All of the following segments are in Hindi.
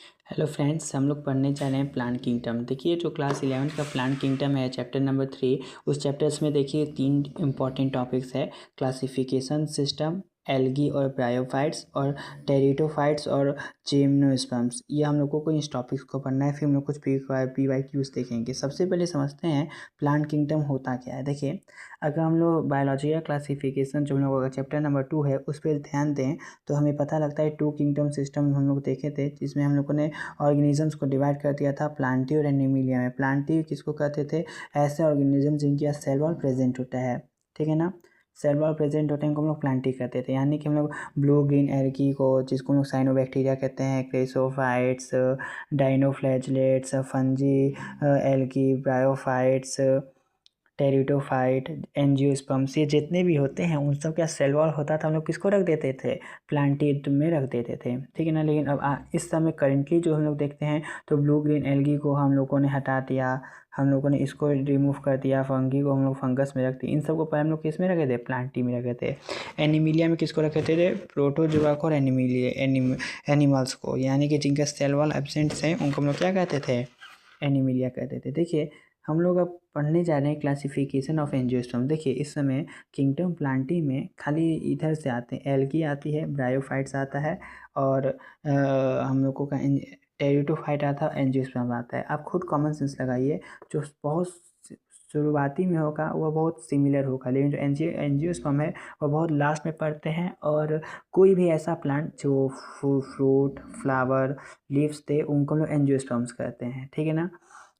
हेलो फ्रेंड्स, हम लोग पढ़ने जा रहे हैं प्लांट किंगडम। देखिए जो क्लास 11 का प्लांट किंगडम है, चैप्टर नंबर 3, उस चैप्टर्स में देखिए 3 इम्पॉर्टेंट टॉपिक्स है। क्लासिफिकेशन सिस्टम, एल्गी और ब्रायोफाइट्स और टेरिडोफाइट्स और जिम्नोस्पर्म्स। ये हम लोगों को इस टॉपिक्स को पढ़ना है। फिर हम लोग कुछ PYQs देखेंगे। सबसे पहले समझते हैं प्लांट किंगडम होता क्या है। देखिए, अगर हम लोग बायोलॉजी का क्लासिफिकेशन जो हम लोगों का चैप्टर नंबर 2 है उस पर ध्यान दें तो हमें पता लगता है 2 किंगडम सिस्टम हम लोग देखे थे, जिसमें हम लोगों ने ऑर्गेनिजम्स को डिवाइड कर दिया था प्लांटी और एनिमिलिया में। प्लांटी किसको कहते थे? ऐसे ऑर्गेनिज्म जिनके यहाँ सेल वॉल प्रेजेंट होता है, ठीक है ना। सेल वॉल प्रेजेंट होते हैं उनको हम लोग प्लांटी कहते थे। यानी कि हम लोग ब्लू ग्रीन एल्गी को, जिसको हम लोग साइनोबैक्टीरिया कहते हैं, chrysophytes, dinoflagellates, fungi, algae, bryophytes, pteridophyte, angiosperms, ये जितने भी होते हैं उन सब का सेल वॉल होता था, हम लोग किसको रख देते थे? प्लांटिड में रख देते थे, ठीक है ना। लेकिन अब इस समय करेंटली जो हम लोग देखते हैं तो ब्लू ग्रीन एल्गी को हम लोगों ने हटा दिया, हम लोगों ने इसको रिमूव कर दिया, फंगी को हम लोग फंगस में रखते। इन सबको पहले हम लोग किस में रखे थे? प्लांटी में रखे थे। एनिमिलिया में किसको रखे थे? प्रोटोजोआ को और एनिमल्स को, यानी कि जिनका सेल वॉल एब्सेंट्स हैं उनको हम लोग क्या कहते थे? एनिमिलिया कहते थे। देखिए हम लोग अब पढ़ने जा रहे हैं क्लासिफिकेशन ऑफ एंजियोस्पर्म। देखिए इस समय किंगडम प्लांटी में खाली इधर से आते हैं, एल्गी आती है, ब्रायोफाइट्स आता है और हम लोगों का टेरिडोफाइट आता है, एंजियोस्पर्म आता है। आप खुद कॉमन सेंस लगाइए, जो बहुत शुरुआती में होगा वो बहुत सिमिलर होगा, लेकिन जो एंजियोस्पर्म है वो बहुत लास्ट में पढ़ते हैं। और कोई भी ऐसा प्लांट जो फ्रूट, फ्लावर, लीव्स दे उनको हम लोग एंजियोस्पर्म्स कहते हैं, ठीक है ना।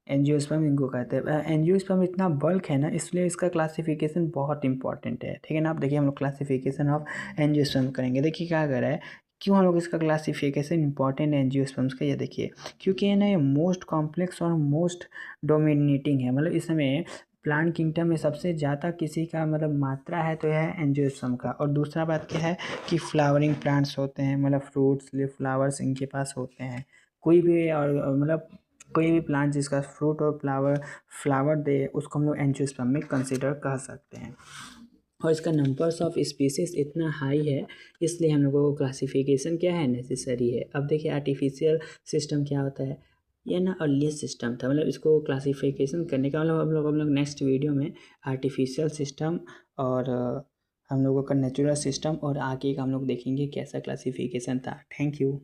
एंजियोस्पर्म इनको कहते हैं। एंजियोस्पर्म इतना बल्क है ना, इसलिए इसका क्लासिफिकेशन बहुत इंपॉर्टेंट है, ठीक है ना। आप देखिए हम लोग क्लासिफिकेशन ऑफ एंजियोस्पर्म करेंगे। देखिए क्या कर रहा है, क्यों हम लोग इसका क्लासिफिकेशन इंपॉर्टेंट है एंजियोस्पर्म्स का, ये देखिए क्योंकि है ना ये मोस्ट कॉम्प्लेक्स और मोस्ट डोमिनेटिंग है। मतलब इस समय प्लांट किंगडम में सबसे ज़्यादा किसी का मतलब मात्रा है तो यह है एंजियोस्पर्म का। और दूसरा बात क्या है कि फ्लावरिंग प्लांट्स होते हैं, मतलब फ्रूट्स, फ्लावर्स इनके पास होते हैं। कोई भी और मतलब कोई भी प्लांट जिसका फ्रूट और फ्लावर दे उसको हम लोग एंजियोस्पर्म में कंसिडर कर सकते हैं। और इसका नंबर्स ऑफ स्पीसीज इतना हाई है, इसलिए हम लोगों को क्लासिफिकेशन क्या है, नेसेसरी है। अब देखिए आर्टिफिशियल सिस्टम क्या होता है। ये ना अर्लीस्ट सिस्टम था, मतलब इसको क्लासिफिकेशन करने का मतलब हम लोग नेक्स्ट वीडियो में आर्टिफिशियल सिस्टम और हम लोगों का नेचुरल सिस्टम और आगे का हम लोग देखेंगे कैसा क्लासिफिकेशन था। Thank you.